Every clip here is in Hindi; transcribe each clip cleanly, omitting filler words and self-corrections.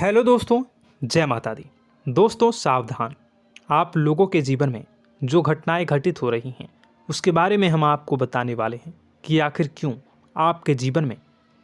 हेलो दोस्तों, जय माता दी। दोस्तों सावधान, आप लोगों के जीवन में जो घटनाएं घटित हो रही हैं उसके बारे में हम आपको बताने वाले हैं कि आखिर क्यों आपके जीवन में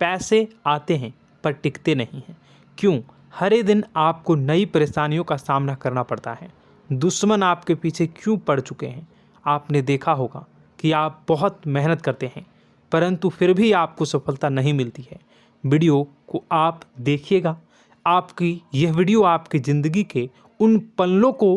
पैसे आते हैं पर टिकते नहीं हैं। क्यों हर एक दिन आपको नई परेशानियों का सामना करना पड़ता है। दुश्मन आपके पीछे क्यों पड़ चुके हैं। आपने देखा होगा कि आप बहुत मेहनत करते हैं परंतु फिर भी आपको सफलता नहीं मिलती है। वीडियो को आप देखिएगा, आपकी यह वीडियो आपकी ज़िंदगी के उन पन्नों को,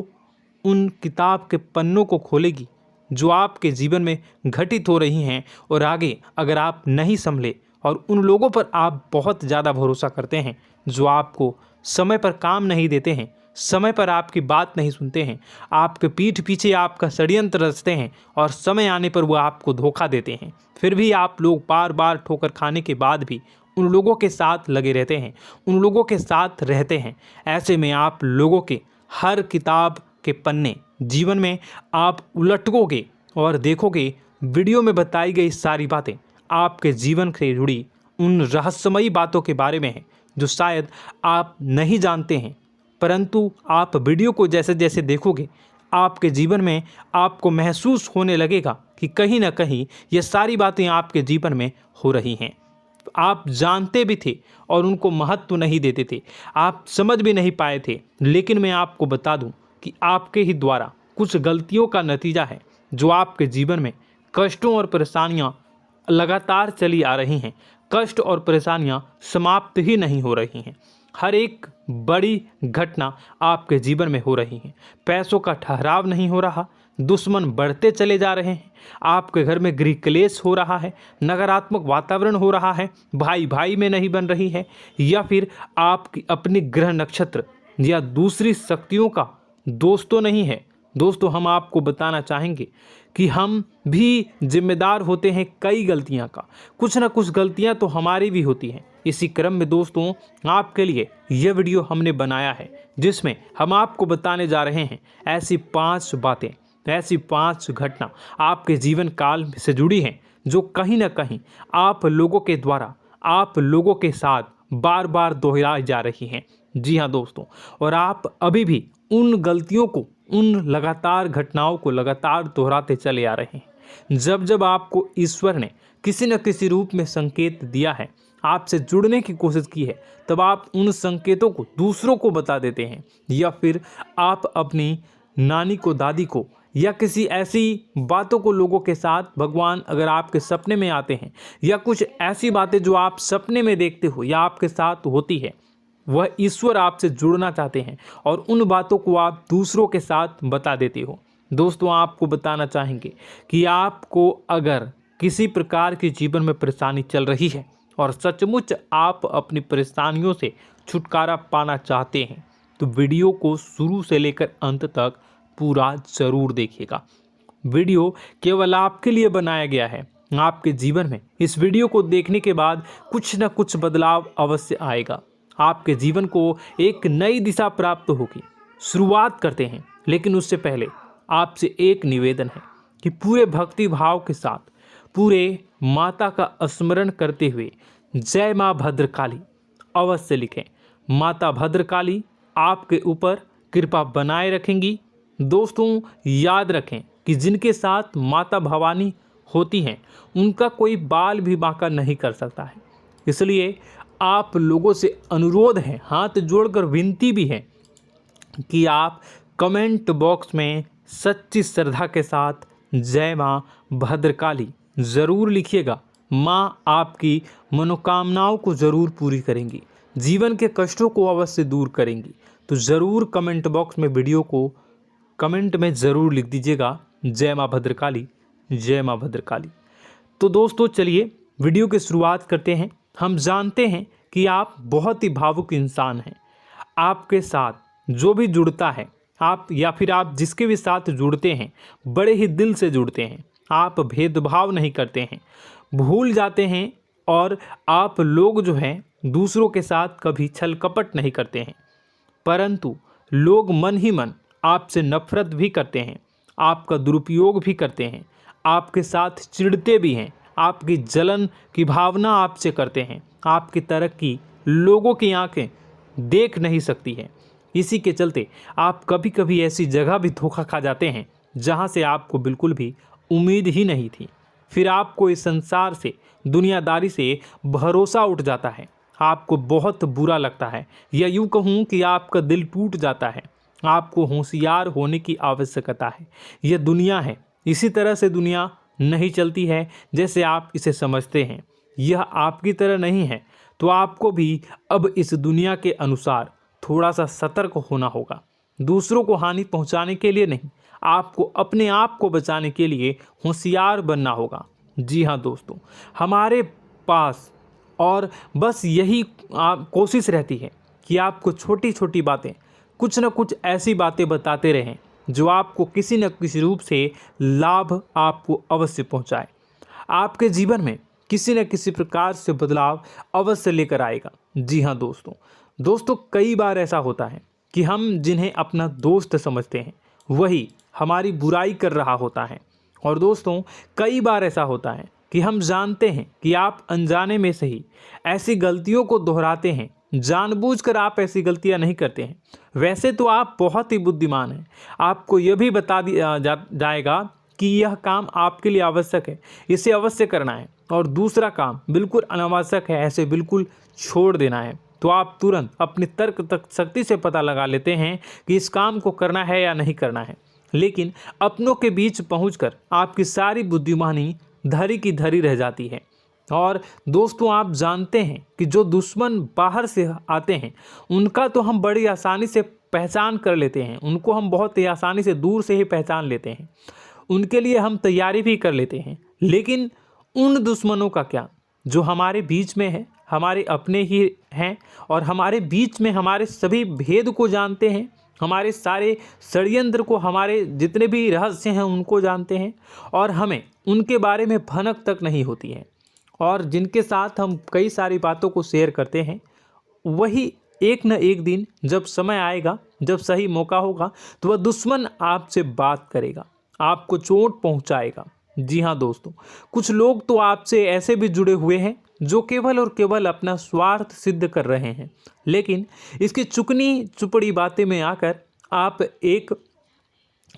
उन किताब के पन्नों को खोलेगी जो आपके जीवन में घटित हो रही हैं। और आगे अगर आप नहीं संभले और उन लोगों पर आप बहुत ज़्यादा भरोसा करते हैं जो आपको समय पर काम नहीं देते हैं, समय पर आपकी बात नहीं सुनते हैं, आपके पीठ पीछे आपका षड्यंत्र रचते हैं और समय आने पर वो आपको धोखा देते हैं, फिर भी आप लोग बार बार ठोकर खाने के बाद भी उन लोगों के साथ लगे रहते हैं, उन लोगों के साथ रहते हैं। ऐसे में आप लोगों के हर किताब के पन्ने जीवन में आप उलटोगे और देखोगे वीडियो में बताई गई सारी बातें आपके जीवन से जुड़ी उन रहस्यमयी बातों के बारे में हैं जो शायद आप नहीं जानते हैं। परंतु आप वीडियो को जैसे जैसे देखोगे आपके जीवन में आपको महसूस होने लगेगा कि कहीं ना कहीं ये सारी बातें आपके जीवन में हो रही हैं। आप जानते भी थे और उनको महत्व नहीं देते थे, आप समझ भी नहीं पाए थे। लेकिन मैं आपको बता दूं कि आपके ही द्वारा कुछ गलतियों का नतीजा है जो आपके जीवन में कष्टों और परेशानियां लगातार चली आ रही हैं। कष्ट और परेशानियां समाप्त ही नहीं हो रही हैं। हर एक बड़ी घटना आपके जीवन में हो रही है। पैसों का ठहराव नहीं हो रहा, दुश्मन बढ़ते चले जा रहे हैं, आपके घर में गृह क्लेश हो रहा है, नकारात्मक वातावरण हो रहा है, भाई भाई में नहीं बन रही है, या फिर आपकी अपनी ग्रह नक्षत्र या दूसरी शक्तियों का दोस्तों नहीं है। दोस्तों हम आपको बताना चाहेंगे कि हम भी जिम्मेदार होते हैं कई गलतियां का, कुछ ना कुछ गलतियां तो हमारी भी होती हैं। इसी क्रम में दोस्तों आपके लिए यह वीडियो हमने बनाया है जिसमें हम आपको बताने जा रहे हैं ऐसी 5 बातें, ऐसी 5 घटना आपके जीवन काल से जुड़ी हैं जो कहीं ना कहीं आप लोगों के द्वारा आप लोगों के साथ बार बार दोहराई जा रही हैं। जी हाँ दोस्तों, और आप अभी भी उन गलतियों को, उन लगातार घटनाओं को लगातार दोहराते चले आ रहे हैं। जब जब आपको ईश्वर ने किसी न किसी रूप में संकेत दिया है, आपसे जुड़ने की कोशिश की है, तब आप उन संकेतों को दूसरों को बता देते हैं, या फिर आप अपनी नानी को, दादी को, या किसी ऐसी बातों को लोगों के साथ, भगवान अगर आपके सपने में आते हैं या कुछ ऐसी बातें जो आप सपने में देखते हो या आपके साथ होती है, वह ईश्वर आपसे जुड़ना चाहते हैं और उन बातों को आप दूसरों के साथ बता देते हो। दोस्तों आपको बताना चाहेंगे कि आपको अगर किसी प्रकार की जीवन में परेशानी चल रही है और सचमुच आप अपनी परेशानियों से छुटकारा पाना चाहते हैं तो वीडियो को शुरू से लेकर अंत तक पूरा जरूर देखिएगा। वीडियो केवल आपके लिए बनाया गया है। आपके जीवन में इस वीडियो को देखने के बाद कुछ न कुछ बदलाव अवश्य आएगा। आपके जीवन को एक नई दिशा प्राप्त होगी। शुरुआत करते हैं, लेकिन उससे पहले आपसे एक निवेदन है कि पूरे भक्ति भाव के साथ पूरे माता का स्मरण करते हुए जय माँ भद्रकाली अवश्य लिखें। माता भद्रकाली आपके ऊपर कृपा बनाए रखेंगी। दोस्तों याद रखें कि जिनके साथ माता भवानी होती हैं उनका कोई बाल भी बांका नहीं कर सकता है। इसलिए आप लोगों से अनुरोध है, हाथ जोड़कर विनती भी है कि आप कमेंट बॉक्स में सच्ची श्रद्धा के साथ जय माँ भद्रकाली ज़रूर लिखिएगा। माँ आपकी मनोकामनाओं को ज़रूर पूरी करेंगी, जीवन के कष्टों को अवश्य दूर करेंगी। तो ज़रूर कमेंट बॉक्स में वीडियो को कमेंट में ज़रूर लिख दीजिएगा जय माँ भद्रकाली, जय माँ भद्रकाली। तो दोस्तों चलिए वीडियो की शुरुआत करते हैं। हम जानते हैं कि आप बहुत ही भावुक इंसान हैं। आपके साथ जो भी जुड़ता है, आप या फिर आप जिसके भी साथ जुड़ते हैं बड़े ही दिल से जुड़ते हैं। आप भेदभाव नहीं करते हैं, भूल जाते हैं, और आप लोग जो हैं दूसरों के साथ कभी छल कपट नहीं करते हैं। परंतु लोग मन ही मन आपसे नफरत भी करते हैं, आपका दुरुपयोग भी करते हैं, आपके साथ चिढ़ते भी हैं, आपकी जलन की भावना आपसे करते हैं। आपकी तरक्की लोगों की आंखें देख नहीं सकती है। इसी के चलते आप कभी कभी ऐसी जगह भी धोखा खा जाते हैं जहां से आपको बिल्कुल भी उम्मीद ही नहीं थी। फिर आपको इस संसार से, दुनियादारी से भरोसा उठ जाता है। आपको बहुत बुरा लगता है, या यूं कहूं कि आपका दिल टूट जाता है। आपको होशियार होने की आवश्यकता है। यह दुनिया है, इसी तरह से दुनिया नहीं चलती है जैसे आप इसे समझते हैं। यह आपकी तरह नहीं है, तो आपको भी अब इस दुनिया के अनुसार थोड़ा सा सतर्क होना होगा। दूसरों को हानि पहुंचाने के लिए नहीं, आपको अपने आप को बचाने के लिए होशियार बनना होगा। जी हाँ दोस्तों, हमारे पास और बस यही कोशिश रहती है कि आपको छोटी छोटी बातें, कुछ न कुछ ऐसी बातें बताते रहें जो आपको किसी न किसी रूप से लाभ आपको अवश्य पहुंचाए, आपके जीवन में किसी न किसी प्रकार से बदलाव अवश्य लेकर आएगा। जी हाँ दोस्तों, कई बार ऐसा होता है कि हम जिन्हें अपना दोस्त समझते हैं वही हमारी बुराई कर रहा होता है। और दोस्तों, कई बार ऐसा होता है कि हम जानते हैं कि आप अनजाने में से ही ऐसी गलतियों को दोहराते हैं। जानबूझकर आप ऐसी गलतियां नहीं करते हैं। वैसे तो आप बहुत ही बुद्धिमान हैं। आपको यह भी बता दिया जाएगा कि यह काम आपके लिए आवश्यक है, इसे अवश्य करना है, और दूसरा काम बिल्कुल अनावश्यक है, ऐसे बिल्कुल छोड़ देना है। तो आप तुरंत अपनी तर्क तक शक्ति से पता लगा लेते हैं कि इस काम को करना है या नहीं करना है। लेकिन अपनों के बीच पहुंचकर आपकी सारी बुद्धिमानी धरी की धरी रह जाती है। और दोस्तों, आप जानते हैं कि जो दुश्मन बाहर से आते हैं उनका तो हम बड़ी आसानी से पहचान कर लेते हैं, उनको हम बहुत ही आसानी से दूर से ही पहचान लेते हैं, उनके लिए हम तैयारी भी कर लेते हैं। लेकिन उन दुश्मनों का क्या जो हमारे बीच में है, हमारे अपने ही हैं, और हमारे बीच में हमारे सभी भेद को जानते हैं, हमारे सारे षड्यंत्र को, हमारे जितने भी रहस्य हैं उनको जानते हैं, और हमें उनके बारे में भनक तक नहीं होती है, और जिनके साथ हम कई सारी बातों को शेयर करते हैं, वही एक न एक दिन जब समय आएगा, जब सही मौका होगा, तो वह दुश्मन आपसे बात करेगा, आपको चोट पहुंचाएगा। जी हाँ दोस्तों, कुछ लोग तो आपसे ऐसे भी जुड़े हुए हैं जो केवल और केवल अपना स्वार्थ सिद्ध कर रहे हैं। लेकिन इसकी चुकनी चुपड़ी बातें में आकर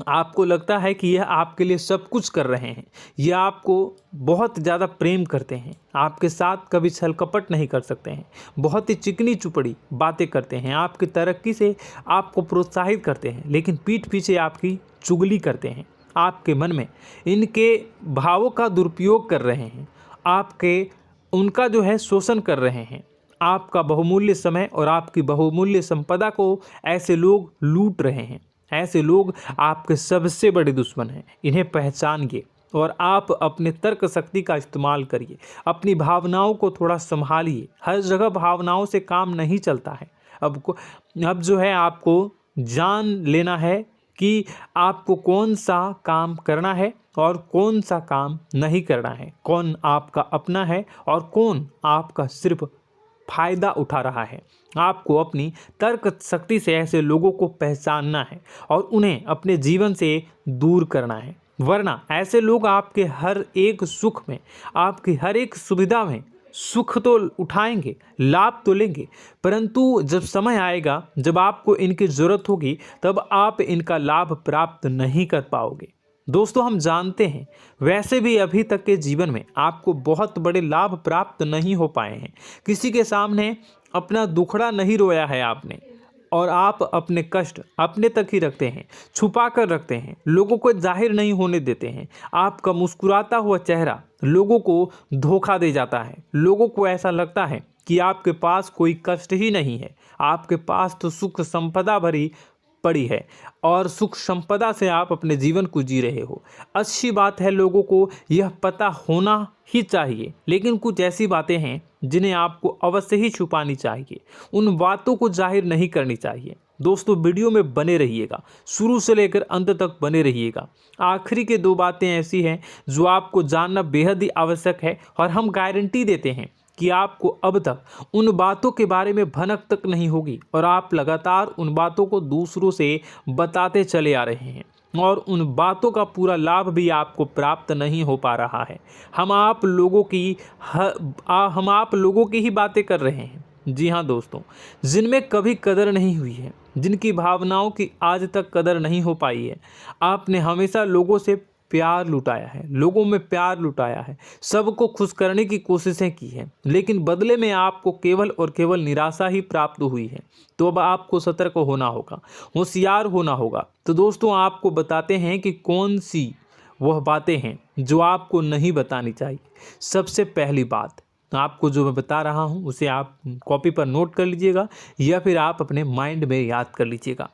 आपको लगता है कि यह आपके लिए सब कुछ कर रहे हैं, यह आपको बहुत ज़्यादा प्रेम करते हैं, आपके साथ कभी छल कपट नहीं कर सकते हैं, बहुत ही चिकनी चुपड़ी बातें करते हैं, आपकी तरक्की से आपको प्रोत्साहित करते हैं, लेकिन पीठ पीछे आपकी चुगली करते हैं, आपके मन में इनके भावों का दुरुपयोग कर रहे हैं, उनका जो है शोषण कर रहे हैं। आपका बहुमूल्य समय और आपकी बहुमूल्य संपदा को ऐसे लोग लूट रहे हैं। ऐसे लोग आपके सबसे बड़े दुश्मन हैं। इन्हें पहचानिए और आप अपने तर्क शक्ति का इस्तेमाल करिए। अपनी भावनाओं को थोड़ा संभालिए। हर जगह भावनाओं से काम नहीं चलता है। अब जो है आपको जान लेना है कि आपको कौन सा काम करना है और कौन सा काम नहीं करना है, कौन आपका अपना है और कौन आपका सिर्फ फायदा उठा रहा है। आपको अपनी तर्क शक्ति से ऐसे लोगों को पहचानना है और उन्हें अपने जीवन से दूर करना है, वरना ऐसे लोग आपके हर एक सुख में, आपकी हर एक सुविधा में सुख तो उठाएंगे, लाभ तो लेंगे, परंतु जब समय आएगा, जब आपको इनकी ज़रूरत होगी, तब आप इनका लाभ प्राप्त नहीं कर पाओगे। दोस्तों, हम जानते हैं वैसे भी अभी तक के जीवन में आपको बहुत बड़े लाभ प्राप्त नहीं हो पाए हैं। किसी के सामने अपना दुखड़ा नहीं रोया है आपने, और आप अपने कष्ट अपने तक ही रखते हैं, छुपा कर रखते हैं, लोगों को जाहिर नहीं होने देते हैं। आपका मुस्कुराता हुआ चेहरा लोगों को धोखा दे जाता है। लोगों को ऐसा लगता है कि आपके पास कोई कष्ट ही नहीं है, आपके पास तो सुख संपदा भरी पड़ी है और सुख संपदा से आप अपने जीवन को जी रहे हो। अच्छी बात है, लोगों को यह पता होना ही चाहिए, लेकिन कुछ ऐसी बातें हैं जिन्हें आपको अवश्य ही छुपानी चाहिए। उन बातों को जाहिर नहीं करनी चाहिए। दोस्तों, वीडियो में बने रहिएगा, शुरू से लेकर अंत तक बने रहिएगा। आखिरी के 2 बातें ऐसी हैं जो आपको जानना बेहद ही आवश्यक है, और हम गारंटी देते हैं कि आपको अब तक उन बातों के बारे में भनक तक नहीं होगी, और आप लगातार उन बातों को दूसरों से बताते चले आ रहे हैं, और उन बातों का पूरा लाभ भी आपको प्राप्त नहीं हो पा रहा है। हम आप लोगों की ही बातें कर रहे हैं, जी हाँ दोस्तों, जिनमें कभी कदर नहीं हुई है, जिनकी भावनाओं की आज तक कदर नहीं हो पाई है। आपने हमेशा लोगों से प्यार लुटाया है, लोगों में प्यार लुटाया है, सबको खुश करने की कोशिशें की है, लेकिन बदले में आपको केवल और केवल निराशा ही प्राप्त हुई है। तो अब आपको सतर्क होना होगा, होशियार होना होगा। तो दोस्तों आपको बताते हैं कि कौन सी वह बातें हैं जो आपको नहीं बतानी चाहिए। सबसे पहली बात आपको जो मैं बता रहा हूं उसे आप कॉपी पर नोट कर लीजिएगा या फिर आप अपने माइंड में याद कर लीजिएगा।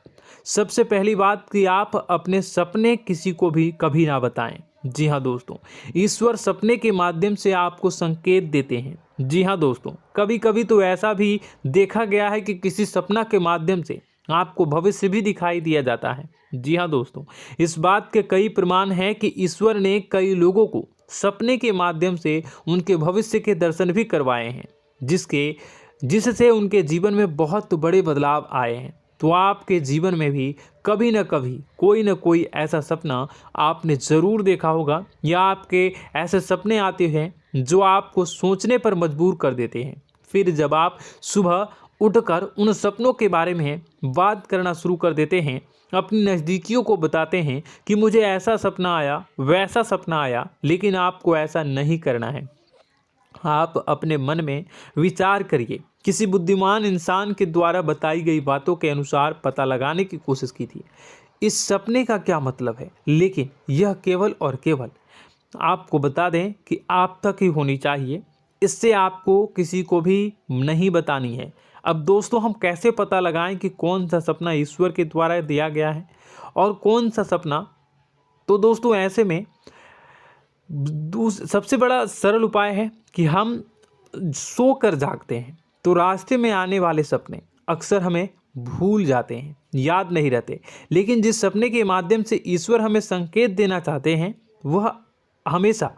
सबसे पहली बात कि आप अपने सपने किसी को भी कभी ना बताएं। जी हाँ दोस्तों, ईश्वर सपने के माध्यम से आपको संकेत देते हैं। जी हाँ दोस्तों, कभी कभी तो ऐसा भी देखा गया है कि किसी सपना के माध्यम से आपको भविष्य भी दिखाई दिया जाता है। जी हाँ दोस्तों, इस बात के कई प्रमाण हैं कि ईश्वर ने कई लोगों को सपने के माध्यम से उनके भविष्य के दर्शन भी करवाए हैं, जिससे उनके जीवन में बहुत बड़े बदलाव आए हैं। तो आपके जीवन में भी कभी न कभी कोई न कोई ऐसा सपना आपने ज़रूर देखा होगा, या आपके ऐसे सपने आते हैं जो आपको सोचने पर मजबूर कर देते हैं। फिर जब आप सुबह उठकर उन सपनों के बारे में बात करना शुरू कर देते हैं, अपनी नज़दीकियों को बताते हैं कि मुझे ऐसा सपना आया, वैसा सपना आया, लेकिन आपको ऐसा नहीं करना है। आप अपने मन में विचार करिए। किसी बुद्धिमान इंसान के द्वारा बताई गई बातों के अनुसार पता लगाने की कोशिश की थी इस सपने का क्या मतलब है, लेकिन यह केवल और केवल आपको बता दें कि आप तक ही होनी चाहिए। इससे आपको किसी को भी नहीं बतानी है। अब दोस्तों हम कैसे पता लगाएं कि कौन सा सपना ईश्वर के द्वारा दिया गया है और कौन सा सपना? तो दोस्तों ऐसे में सबसे बड़ा सरल उपाय है कि हम सोकर जागते हैं तो रास्ते में आने वाले सपने अक्सर हमें भूल जाते हैं, याद नहीं रहते। लेकिन जिस सपने के माध्यम से ईश्वर हमें संकेत देना चाहते हैं वह हमेशा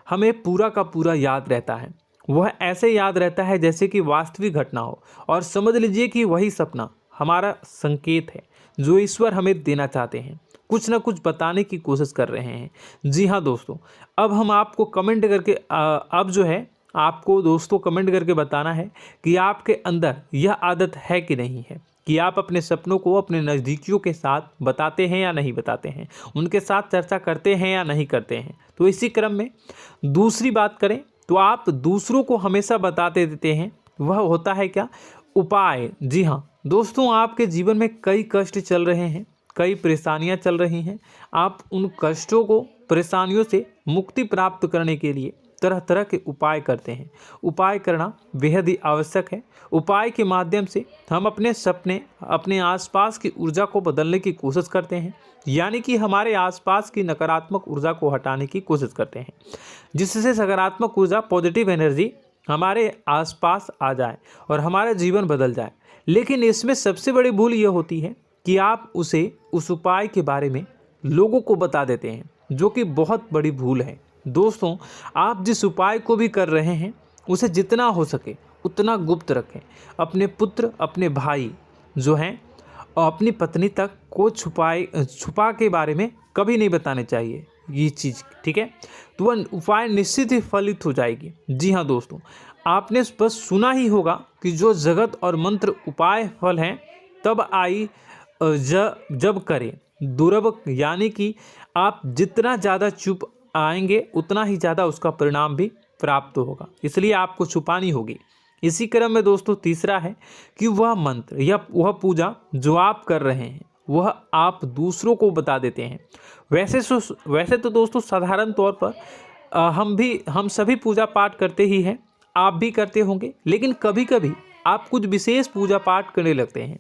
हमें पूरा का पूरा याद रहता है। वह ऐसे याद रहता है जैसे कि वास्तविक घटना हो, और समझ लीजिए कि वही सपना हमारा संकेत है जो ईश्वर हमें देना चाहते हैं, कुछ ना कुछ बताने की कोशिश कर रहे हैं। जी हाँ दोस्तों, अब हम आपको कमेंट करके अब जो है आपको दोस्तों कमेंट करके बताना है कि आपके अंदर यह आदत है कि नहीं है कि आप अपने सपनों को अपने नज़दीकियों के साथ बताते हैं या नहीं बताते हैं, उनके साथ चर्चा करते हैं या नहीं करते हैं। तो इसी क्रम में दूसरी बात करें तो आप दूसरों को हमेशा बताते देते हैं, वह होता है क्या? उपाय। जी हाँ दोस्तों, आपके जीवन में कई कष्ट चल रहे हैं, कई परेशानियां चल रही हैं। आप उन कष्टों को, परेशानियों से मुक्ति प्राप्त करने के लिए तरह तरह के उपाय करते हैं। उपाय करना बेहद ही आवश्यक है। उपाय के माध्यम से हम अपने सपने, अपने आसपास की ऊर्जा को बदलने की कोशिश करते हैं, यानी कि हमारे आसपास की नकारात्मक ऊर्जा को हटाने की कोशिश करते हैं, जिससे सकारात्मक ऊर्जा, पॉजिटिव एनर्जी हमारे आसपास आ जाए और हमारा जीवन बदल जाए। लेकिन इसमें सबसे बड़ी भूल यह होती है कि आप उस उपाय के बारे में लोगों को बता देते हैं, जो कि बहुत बड़ी भूल है। दोस्तों आप जिस उपाय को भी कर रहे हैं उसे जितना हो सके उतना गुप्त रखें। अपने पुत्र, अपने भाई जो हैं और अपनी पत्नी तक को छुपा के बारे में कभी नहीं बताने चाहिए ये चीज़, ठीक है? तो वह उपाय निश्चित ही फलित हो जाएगी। जी हाँ दोस्तों, आपने बस सुना ही होगा कि जो जगत और मंत्र उपाय फल हैं तब आई जब करें दुर्लभ, यानी कि आप जितना ज़्यादा चुप आएंगे उतना ही ज़्यादा उसका परिणाम भी प्राप्त होगा, इसलिए आपको छुपानी होगी। इसी क्रम में दोस्तों तीसरा है कि वह मंत्र या वह पूजा जो आप कर रहे हैं वह आप दूसरों को बता देते हैं। वैसे तो दोस्तों साधारण तौर पर हम सभी पूजा पाठ करते ही हैं, आप भी करते होंगे, लेकिन कभी कभी आप कुछ विशेष पूजा पाठ करने लगते हैं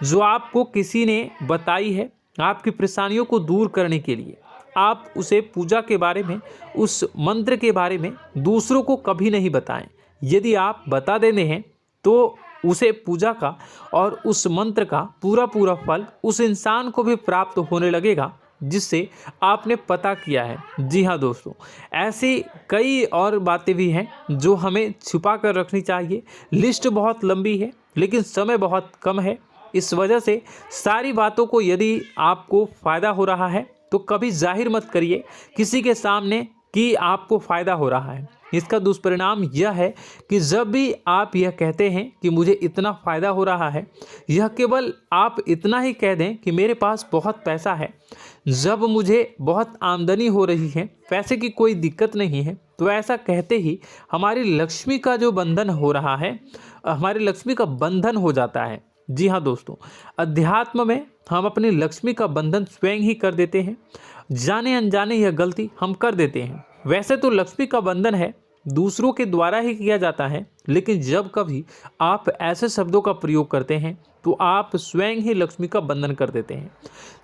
जो आपको किसी ने बताई है आपकी परेशानियों को दूर करने के लिए। आप उसे पूजा के बारे में, उस मंत्र के बारे में दूसरों को कभी नहीं बताएं। यदि आप बता देते हैं तो उसे पूजा का और उस मंत्र का पूरा फल उस इंसान को भी प्राप्त होने लगेगा जिससे आपने पता किया है। जी हाँ दोस्तों, ऐसी कई और बातें भी हैं जो हमें छुपा कर रखनी चाहिए। लिस्ट बहुत लंबी है लेकिन समय बहुत कम है, इस वजह से सारी बातों को यदि आपको फ़ायदा हो रहा है तो कभी जाहिर मत करिए किसी के सामने कि आपको फ़ायदा हो रहा है। इसका दुष्परिणाम यह है कि जब भी आप यह कहते हैं कि मुझे इतना फ़ायदा हो रहा है, यह केवल आप इतना ही कह दें कि मेरे पास बहुत पैसा है, जब मुझे बहुत आमदनी हो रही है, पैसे की कोई दिक्कत नहीं है, तो ऐसा कहते ही हमारी लक्ष्मी का जो बंधन हो रहा है, हमारी लक्ष्मी का बंधन हो जाता है। जी हाँ दोस्तों, अध्यात्म में हम अपनी लक्ष्मी का बंधन स्वयं ही कर देते हैं। जाने अनजाने यह गलती हम कर देते हैं। वैसे तो लक्ष्मी का बंधन है दूसरों के द्वारा ही किया जाता है, लेकिन जब कभी आप ऐसे शब्दों का प्रयोग करते हैं तो आप स्वयं ही लक्ष्मी का बंधन कर देते हैं।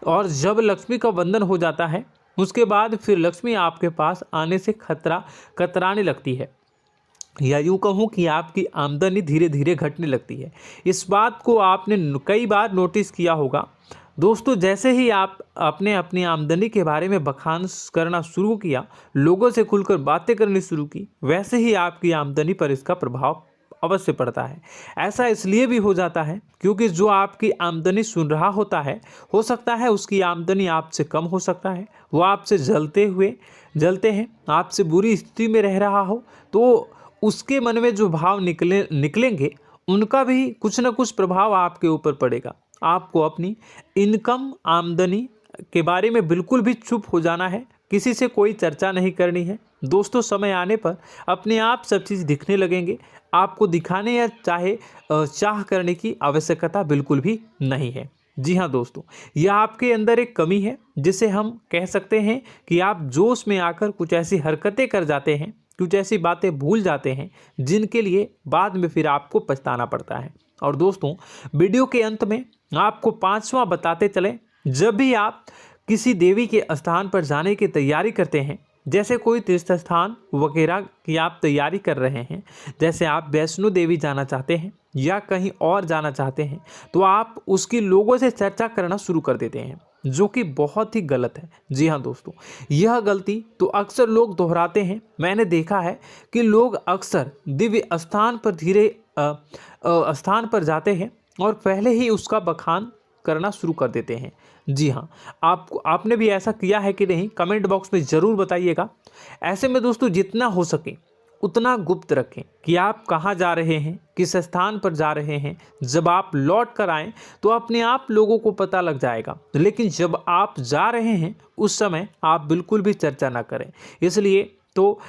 और जब लक्ष्मी का बंधन हो जाता है, उसके बाद फिर लक्ष्मी आपके पास आने से कतराने लगती है, या यूँ कहूँ कि आपकी आमदनी धीरे धीरे घटने लगती है। इस बात को आपने कई बार नोटिस किया होगा दोस्तों। जैसे ही आप अपने अपनी आमदनी के बारे में बखान करना शुरू किया, लोगों से खुलकर बातें करनी शुरू की, वैसे ही आपकी आमदनी पर इसका प्रभाव अवश्य पड़ता है। ऐसा इसलिए भी हो जाता है क्योंकि जो आपकी आमदनी सुन रहा होता है, हो सकता है उसकी आमदनी आपसे कम हो सकता है, वो आपसे जलते हैं, आपसे बुरी स्थिति में रह रहा हो, तो उसके मन में जो भाव निकलेंगे उनका भी कुछ न कुछ प्रभाव आपके ऊपर पड़ेगा। आपको अपनी इनकम आमदनी के बारे में बिल्कुल भी चुप हो जाना है, किसी से कोई चर्चा नहीं करनी है दोस्तों। समय आने पर अपने आप सब चीज़ दिखने लगेंगे। आपको दिखाने या चाह करने की आवश्यकता बिल्कुल भी नहीं है। जी हाँ दोस्तों, यह आपके अंदर एक कमी है, जिसे हम कह सकते हैं कि आप जोश में आकर कुछ ऐसी हरकतें कर जाते हैं, कुछ ऐसी बातें भूल जाते हैं जिनके लिए बाद में फिर आपको पछताना पड़ता है। और दोस्तों, वीडियो के अंत में आपको 5वां बताते चलें, जब भी आप किसी देवी के स्थान पर जाने की तैयारी करते हैं, जैसे कोई तीर्थ स्थान वगैरह की आप तैयारी कर रहे हैं, जैसे आप वैष्णो देवी जाना चाहते हैं या कहीं और जाना चाहते हैं, तो आप उसकी लोगों से चर्चा करना शुरू कर देते हैं, जो कि बहुत ही गलत है। जी हाँ दोस्तों, यह गलती तो अक्सर लोग दोहराते हैं। मैंने देखा है कि लोग अक्सर दिव्य स्थान पर जाते हैं और पहले ही उसका बखान करना शुरू कर देते हैं। जी हाँ, आपने भी ऐसा किया है कि नहीं, कमेंट बॉक्स में ज़रूर बताइएगा। ऐसे में दोस्तों, जितना हो सके उतना गुप्त रखें कि आप कहाँ जा रहे हैं, किस स्थान पर जा रहे हैं। जब आप लौट कर आएँ तो अपने आप लोगों को पता लग जाएगा, लेकिन जब आप जा रहे हैं उस समय आप बिल्कुल भी चर्चा ना करें। इसलिए तो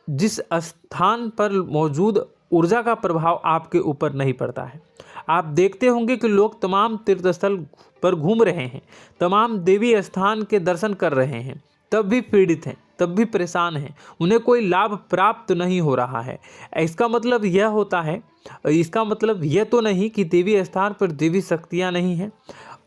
जिस स्थान पर मौजूद ऊर्जा का प्रभाव आपके ऊपर नहीं पड़ता है। आप देखते होंगे कि लोग तमाम तीर्थ स्थल पर घूम रहे हैं, तमाम देवी स्थान के दर्शन कर रहे हैं, तब भी पीड़ित हैं, तब भी परेशान हैं, उन्हें कोई लाभ प्राप्त नहीं हो रहा है। इसका मतलब यह तो नहीं कि देवी स्थान पर देवी शक्तियाँ नहीं हैं,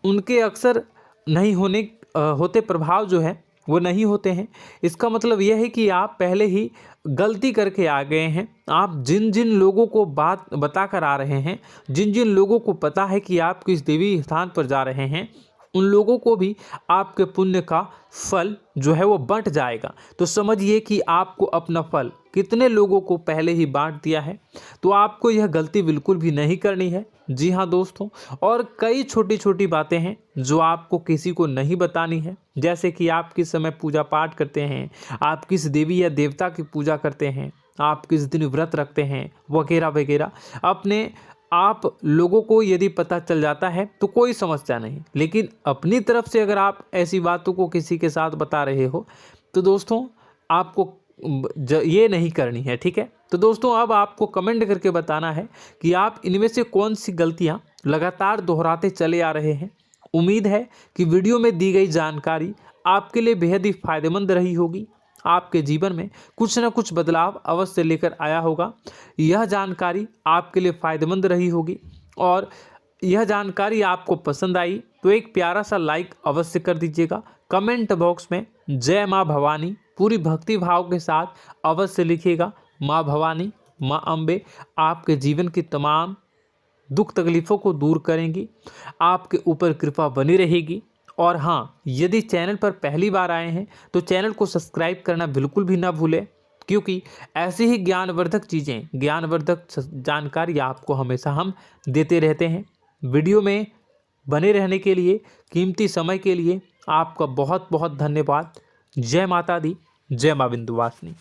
उनके अक्सर नहीं होते प्रभाव जो है वो नहीं होते हैं। इसका मतलब यह है कि आप पहले ही गलती करके आ गए हैं। आप जिन जिन लोगों को बात बता कर आ रहे हैं, जिन जिन लोगों को पता है कि आप किस देवी स्थान पर जा रहे हैं, उन लोगों को भी आपके पुण्य का फल जो है वो बंट जाएगा। तो समझिए कि आपको अपना फल कितने लोगों को पहले ही बांट दिया है। तो आपको यह गलती बिल्कुल भी नहीं करनी है। जी हाँ दोस्तों, और कई छोटी छोटी बातें हैं जो आपको किसी को नहीं बतानी है, जैसे कि आप किस समय पूजा पाठ करते हैं, आप किस देवी या देवता की पूजा करते हैं, आप किस दिन व्रत रखते हैं, वगैरह वगैरह। अपने आप लोगों को यदि पता चल जाता है तो कोई समस्या नहीं, लेकिन अपनी तरफ से अगर आप ऐसी बातों को किसी के साथ बता रहे हो तो दोस्तों आपको ये नहीं करनी है, ठीक है। तो दोस्तों, अब आपको कमेंट करके बताना है कि आप इनमें से कौन सी गलतियां लगातार दोहराते चले आ रहे हैं। उम्मीद है कि वीडियो में दी गई जानकारी आपके लिए बेहद ही फायदेमंद रही होगी, आपके जीवन में कुछ न कुछ बदलाव अवश्य लेकर आया होगा। यह जानकारी आपके लिए फ़ायदेमंद रही होगी और यह जानकारी आपको पसंद आई तो एक प्यारा सा लाइक अवश्य कर दीजिएगा। कमेंट बॉक्स में जय माँ भवानी पूरी भक्ति भाव के साथ अवश्य लिखिएगा। माँ भवानी, माँ अम्बे आपके जीवन की तमाम दुख तकलीफ़ों को दूर करेंगी, आपके ऊपर कृपा बनी रहेगी। और हाँ, यदि चैनल पर पहली बार आए हैं तो चैनल को सब्सक्राइब करना बिल्कुल भी ना भूलें, क्योंकि ऐसी ही ज्ञानवर्धक चीज़ें, ज्ञानवर्धक जानकारी आपको हमेशा हम देते रहते हैं। वीडियो में बने रहने के लिए, कीमती समय के लिए आपका बहुत बहुत धन्यवाद। जय माता दी, जय माँ विंध्यवासिनी।